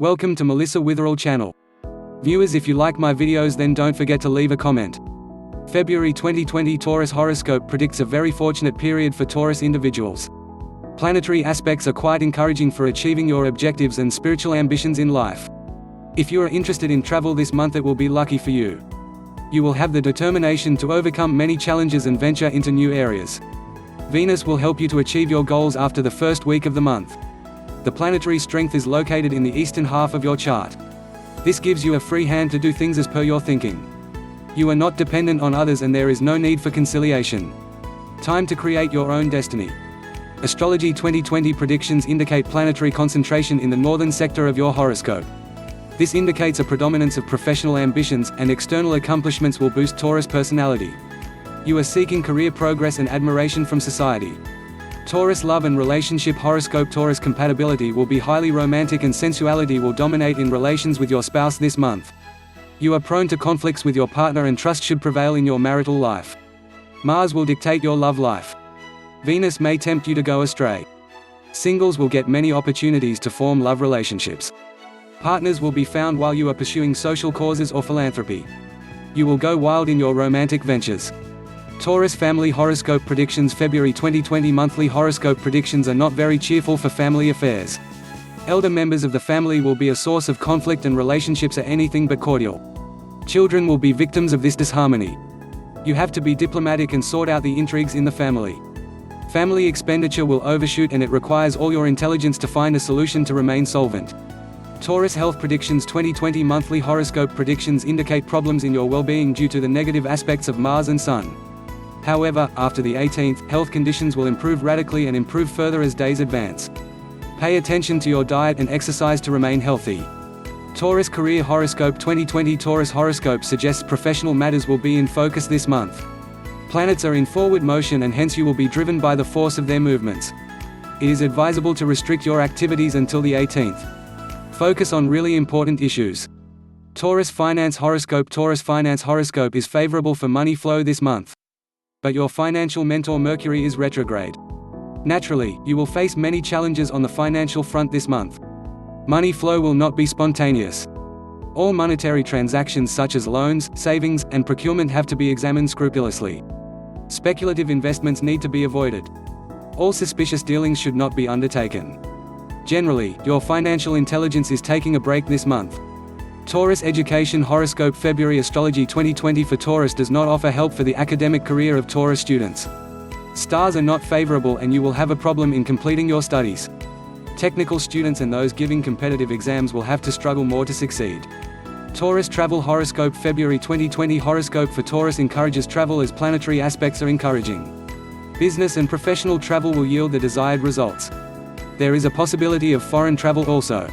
Welcome to Melissa Witherell channel. Viewers, if you like my videos, then don't forget to leave a comment. February 2020 Taurus horoscope predicts a very fortunate period for Taurus individuals. Planetary aspects are quite encouraging for achieving your objectives and spiritual ambitions in life. If you are interested in travel this month, it will be lucky for you. You will have the determination to overcome many challenges and venture into new areas. Venus will help you to achieve your goals after the first week of the month. The planetary strength is located in the eastern half of your chart. This gives you a free hand to do things as per your thinking. You are not dependent on others and there is no need for conciliation. Time to create your own destiny. Astrology 2020 predictions indicate planetary concentration in the northern sector of your horoscope. This indicates a predominance of professional ambitions, and external accomplishments will boost Taurus personality. You are seeking career progress and admiration from society. Taurus love and relationship horoscope. Taurus compatibility will be highly romantic and sensuality will dominate in relations with your spouse this month. You are prone to conflicts with your partner and trust should prevail in your marital life. Mars will dictate your love life. Venus may tempt you to go astray. Singles will get many opportunities to form love relationships. Partners will be found while you are pursuing social causes or philanthropy. You will go wild in your romantic ventures. Taurus family horoscope predictions. February 2020 monthly horoscope predictions are not very cheerful for family affairs. Elder members of the family will be a source of conflict and relationships are anything but cordial. Children will be victims of this disharmony. You have to be diplomatic and sort out the intrigues in the family. Family expenditure will overshoot and it requires all your intelligence to find a solution to remain solvent. Taurus health predictions. 2020 monthly horoscope predictions indicate problems in your well-being due to the negative aspects of Mars and Sun. However, after the 18th, health conditions will improve radically and improve further as days advance. Pay attention to your diet and exercise to remain healthy. Taurus career horoscope. 2020 Taurus horoscope suggests professional matters will be in focus this month. Planets are in forward motion and hence you will be driven by the force of their movements. It is advisable to restrict your activities until the 18th. Focus on really important issues. Taurus finance horoscope. Taurus finance horoscope is favorable for money flow this month. But your financial mentor Mercury is retrograde. Naturally, you will face many challenges on the financial front this month. Money flow will not be spontaneous. All monetary transactions such as loans, savings, and procurement have to be examined scrupulously. Speculative investments need to be avoided. All suspicious dealings should not be undertaken. Generally, your financial intelligence is taking a break this month. Taurus education horoscope. February astrology 2020 for Taurus does not offer help for the academic career of Taurus students. Stars are not favorable and you will have a problem in completing your studies. Technical students and those giving competitive exams will have to struggle more to succeed. Taurus travel horoscope. February 2020 horoscope for Taurus encourages travel as planetary aspects are encouraging. Business and professional travel will yield the desired results. There is a possibility of foreign travel also.